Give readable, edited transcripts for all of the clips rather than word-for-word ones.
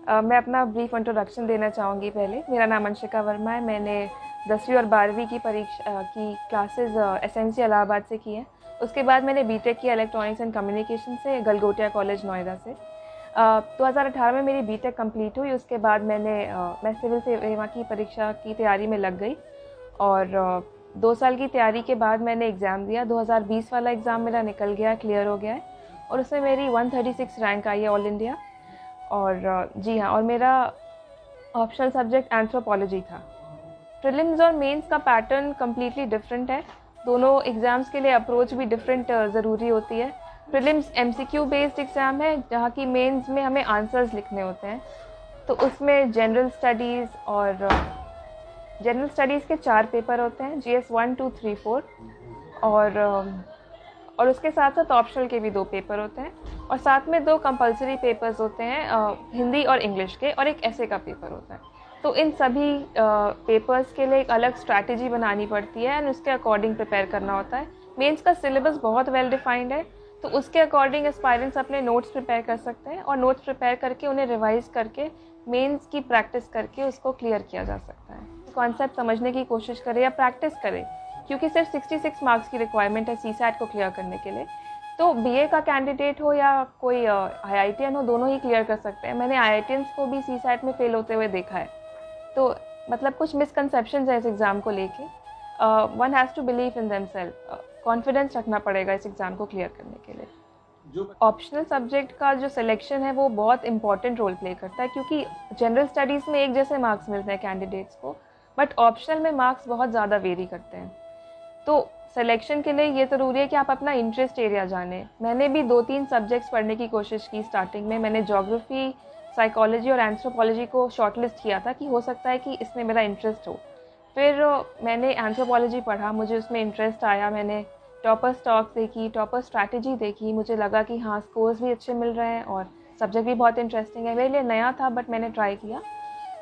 मैं अपना brief introduction देना चाहूँगी पहले। मेरा नाम अंशिका वर्मा है। मैंने 10वीं और 12वीं की परीक्षा की क्लासेस एसएमसी इलाहाबाद से की हैं। उसके बाद मैंने बीटेक किया इलेक्ट्रॉनिक्स एंड कम्युनिकेशन से गलगोटिया कॉलेज नोएडा से। 2018 में मेरी बीटेक कंप्लीट हुई। उसके बाद मैं सिविल सेवा की परीक्षा की तैयारी में लग गई और 2 साल की तैयारी के बाद मैंने एग्ज़ाम दिया। 2020 वाला एग्ज़ाम मेरा निकल गया, क्लियर हो गया है और उसमें मेरी 136 रैंक आई है ऑल इंडिया। और जी हाँ, और मेरा ऑप्शनल सब्जेक्ट एंथ्रोपोलॉजी था। प्रीलिम्स और मेंस का पैटर्न कम्प्लीटली डिफरेंट है। दोनों एग्ज़ाम्स के लिए अप्रोच भी डिफरेंट ज़रूरी होती है। प्रीलिम्स एमसीक्यू बेस्ड एग्ज़ाम है, जहाँ की मेंस में हमें आंसर्स लिखने होते हैं। तो उसमें जनरल स्टडीज़ के 4 पेपर होते हैं, जीएस 1, 2, 3, 4 और उसके साथ साथ ऑप्शनल के भी 2 पेपर होते हैं और साथ में 2 कंपलसरी पेपर्स होते हैं, हिंदी और इंग्लिश के, और एक ऐसे का पेपर होता है। तो इन सभी पेपर्स के लिए एक अलग स्ट्रैटेजी बनानी पड़ती है एंड उसके अकॉर्डिंग प्रिपेयर करना होता है। मेंस का सिलेबस बहुत वेल डिफाइंड है, तो उसके अकॉर्डिंग एस्पायरेंट्स अपने नोट्स प्रिपेयर कर सकते हैं और नोट्स प्रिपेयर करके उन्हें रिवाइज करके मेंस की प्रैक्टिस करके उसको क्लियर किया जा सकता है। कॉन्सेप्ट समझने की कोशिश करें या प्रैक्टिस करें, क्योंकि सिर्फ 66 मार्क्स की रिक्वायरमेंट है सीसैट को क्लियर करने के लिए। तो बीए का कैंडिडेट हो या कोई आईआईटीएन हो, दोनों ही क्लियर कर सकते हैं। मैंने आईआईटीएन्स को भी सीसैट में फेल होते हुए देखा है। तो मतलब कुछ मिसकंसेप्शंस है इस एग्ज़ाम को लेके। One has to believe in themselves, confidence रखना पड़ेगा इस एग्ज़ाम को क्लियर करने के लिए। ऑप्शनल सब्जेक्ट का जो सिलेक्शन है वो बहुत इंपॉर्टेंट रोल प्ले करता है, क्योंकि जनरल स्टडीज़ में एक जैसे मार्क्स मिलते हैं कैंडिडेट्स को, बट ऑप्शनल में मार्क्स बहुत ज़्यादा वेरी करते हैं। तो सिलेक्शन के लिए ये ज़रूरी है कि आप अपना इंटरेस्ट एरिया जानें। मैंने भी 2-3 सब्जेक्ट्स पढ़ने की कोशिश की स्टार्टिंग में। मैंने ज्योग्राफी, साइकोलॉजी और एंथ्रोपोलॉजी को शॉर्टलिस्ट किया था कि हो सकता है कि इसमें मेरा इंटरेस्ट हो। फिर मैंने एंथ्रोपोलॉजी पढ़ा, मुझे उसमें इंटरेस्ट आया। मैंने टॉपर स्टॉक्स देखी, टॉपर स्ट्रैटेजी देखी, मुझे लगा कि हाँ, स्कोर्स भी अच्छे मिल रहे हैं और सब्जेक्ट भी बहुत इंटरेस्टिंग है। मेरे लिए नया था बट मैंने ट्राई किया।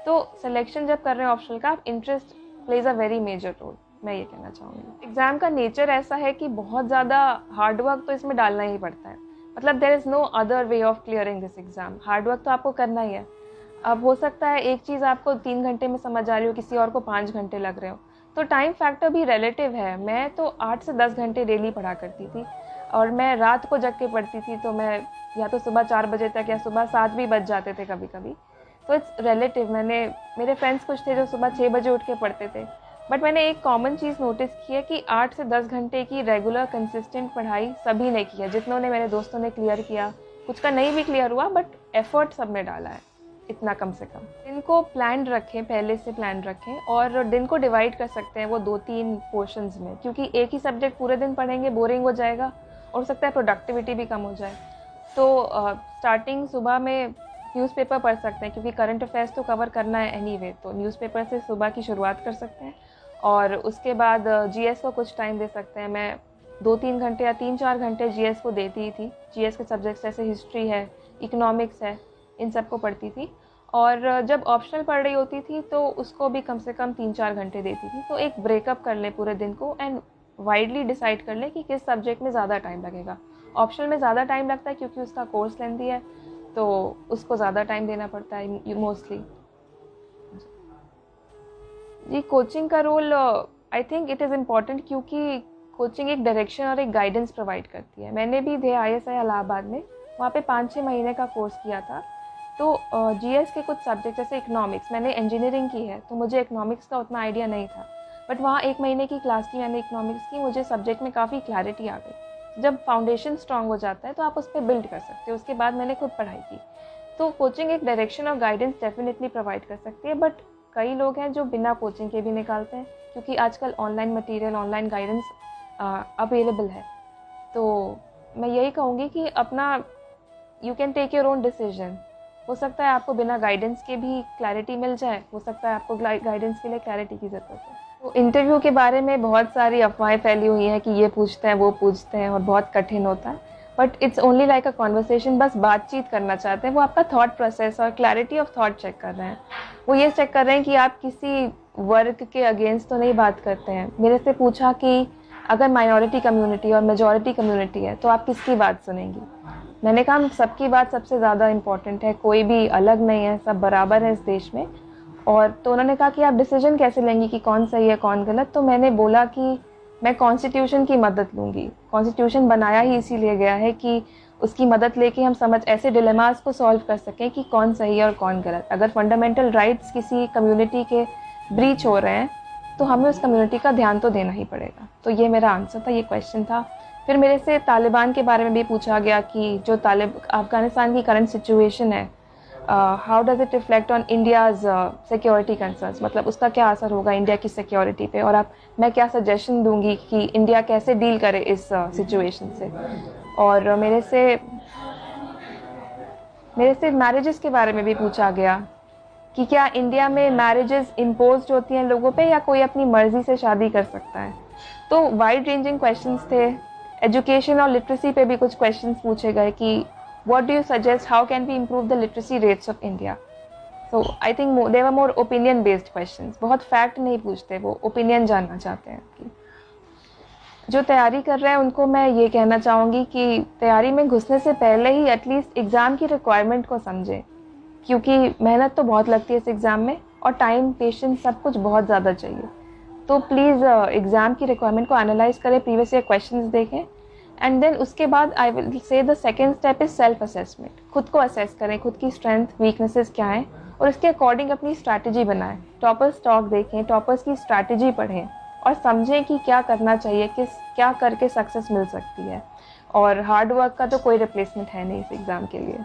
तो सिलेक्शन जब कर रहे हैं ऑप्शनल का, आप interest plays a very major role, मैं ये कहना चाहूँगी। एग्ज़ाम का नेचर ऐसा है कि बहुत ज़्यादा हार्डवर्क तो इसमें डालना ही पड़ता है। मतलब there is no other way of clearing this exam. Hard work तो आपको करना ही है। अब हो सकता है एक चीज़ आपको 3 घंटे में समझ आ रही हो, किसी और को 5 घंटे लग रहे हो, तो टाइम फैक्टर भी रिलेटिव है। मैं तो 8 से 10 घंटे डेली पढ़ा करती थी और मैं रात को जग के पढ़ती थी, तो मैं या तो सुबह 4 बजे तक या सुबह 7 भी बज जाते थे कभी कभी। तो इट्स रिलेटिव। मेरे फ्रेंड्स कुछ थे जो सुबह 6 बजे उठ के पढ़ते थे, बट मैंने एक कॉमन चीज़ नोटिस की है कि 8 से 10 घंटे की रेगुलर कंसिस्टेंट पढ़ाई सभी ने की है। जितनों ने, मेरे दोस्तों ने क्लियर किया, कुछ का नहीं भी क्लियर हुआ, बट एफर्ट सब ने डाला है इतना कम से कम। दिन को प्लान रखें, पहले से प्लान रखें और दिन को डिवाइड कर सकते हैं वो 2-3 पोर्शंस में, क्योंकि एक ही सब्जेक्ट पूरे दिन पढ़ेंगे बोरिंग हो जाएगा और हो सकता है प्रोडक्टिविटी भी कम हो जाए। तो स्टार्टिंग सुबह में न्यूज़पेपर पढ़ सकते हैं, क्योंकि करंट अफेयर्स तो कवर करना है एनीवे, तो न्यूज़पेपर से सुबह की शुरुआत कर सकते हैं। और उसके बाद जीएस को कुछ टाइम दे सकते हैं। मैं 2-3 घंटे या 3-4 घंटे जीएस को देती ही थी। जीएस के सब्जेक्ट्स जैसे हिस्ट्री है, इकोनॉमिक्स है, इन सब को पढ़ती थी। और जब ऑप्शनल पढ़ रही होती थी तो उसको भी कम से कम 3-4 घंटे देती थी। तो एक ब्रेकअप कर लें पूरे दिन को एंड वाइडली डिसाइड कर लें कि किस सब्जेक्ट में ज़्यादा टाइम लगेगा। ऑप्शनल में ज़्यादा टाइम लगता है क्योंकि उसका कोर्स लेंथी है, तो उसको ज़्यादा टाइम देना पड़ता है मोस्टली। जी, कोचिंग का role I think it is important, क्योंकि कोचिंग एक डायरेक्शन और एक गाइडेंस प्रोवाइड करती है। मैंने भी थे आईएसआई इलाहाबाद में, वहाँ पे 5-6 महीने का कोर्स किया था। तो जीएस के कुछ सब्जेक्ट जैसे इकोनॉमिक्स, मैंने इंजीनियरिंग की है तो मुझे इकोनॉमिक्स का उतना आइडिया नहीं था, बट वहाँ 1 महीने की क्लास की मैंने इकोनॉमिक्स की, मुझे सब्जेक्ट में काफ़ी क्लैरिटी आ गई। जब फाउंडेशन स्ट्रांग हो जाता है तो आप उस पर बिल्ड कर सकते हो। उसके बाद मैंने खुद पढ़ाई की। तो कोचिंग एक डायरेक्शन और गाइडेंस डेफिनेटली प्रोवाइड कर सकती है, बट कई लोग हैं जो बिना कोचिंग के भी निकालते हैं, क्योंकि आजकल online material, online guidance available है। तो मैं यही कहूँगी कि अपना you can take your own decision. हो सकता है आपको बिना गाइडेंस के भी क्लैरिटी मिल जाए, हो सकता है आपको गाइडेंस के लिए क्लैरिटी की ज़रूरत है। तो इंटरव्यू के बारे में बहुत सारी अफवाहें फैली हुई हैं कि ये पूछते हैं, वो पूछते हैं और बहुत कठिन होता है, but it's only like a conversation. बस बातचीत करना चाहते हैं। वो आपका थॉट प्रोसेस और क्लैरिटी ऑफ थॉट चेक कर रहे हैं। वो ये चेक कर रहे हैं कि आप किसी वर्ग के अगेंस्ट तो नहीं बात करते हैं। मेरे से पूछा कि अगर माइनॉरिटी कम्युनिटी और मेजॉरिटी कम्युनिटी है तो आप किसकी बात सुनेंगी। मैंने कहा सबकी बात सबसे ज़्यादा इम्पोर्टेंट है, कोई भी अलग नहीं है, सब बराबर है इस देश में। और तो उन्होंने कहा कि आप डिसीजन कैसे लेंगी कि कौन सही है कौन गलत। तो मैंने बोला कि मैं कॉन्स्टिट्यूशन की मदद लूँगी। कॉन्स्टिट्यूशन बनाया ही इसीलिए गया है कि उसकी मदद लेके हम समझ ऐसे डिलेमास को सॉल्व कर सकें कि कौन सही है और कौन गलत। अगर फंडामेंटल राइट्स किसी कम्युनिटी के ब्रीच हो रहे हैं तो हमें उस कम्युनिटी का ध्यान तो देना ही पड़ेगा। तो ये मेरा आंसर था, ये क्वेश्चन था। फिर मेरे से तालिबान के बारे में भी पूछा गया कि जो अफ़गानिस्तान की करंट सिचुएशन है, how does it reflect on India's security concerns, मतलब उसका क्या असर होगा इंडिया की सिक्योरिटी पे, और मैं क्या सजेशन दूंगी कि इंडिया कैसे डील करे इस सिचुएशन से। और मेरे से मैरिजेस के बारे में भी पूछा गया कि क्या इंडिया में मैरिजेस इम्पोज्ड होती हैं लोगों पे या कोई अपनी मर्ज़ी से शादी कर सकता है। तो वाइड रेंजिंग क्वेश्चंस थे। एजुकेशन और लिटरेसी पे भी कुछ क्वेश्चंस पूछे गए कि what do you suggest, how can we improve the literacy rates of India? So I think they were more opinion based questions. बहुत फैक्ट नहीं पूछते, वो ओपिनियन जानना चाहते हैं कि जो तैयारी कर रहे हैं उनको मैं ये कहना चाहूँगी कि तैयारी में घुसने से पहले ही एटलीस्ट एग्ज़ाम की रिक्वायरमेंट को समझें, क्योंकि मेहनत तो बहुत लगती है इस एग्ज़ाम में और टाइम पेशेंस सब कुछ बहुत ज़्यादा चाहिए। तो प्लीज़ एग्ज़ाम की रिक्वायरमेंट को एनालाइज करें, प्रीवियस ईयर क्वेश्चंस देखें, एंड देन उसके बाद I will say the second step is self assessment. खुद को असेस करें, खुद की स्ट्रेंथ वीकनेसेस क्या हैं और इसके अकॉर्डिंग अपनी स्ट्रैटेजी बनाएं। टॉपर्स टॉक देखें, टॉपर्स की स्ट्रैटेजी पढ़ें और समझें कि क्या करना चाहिए, क्या करके सक्सेस मिल सकती है। और हार्ड वर्क का तो कोई रिप्लेसमेंट है नहीं इस एग्ज़ाम के लिए।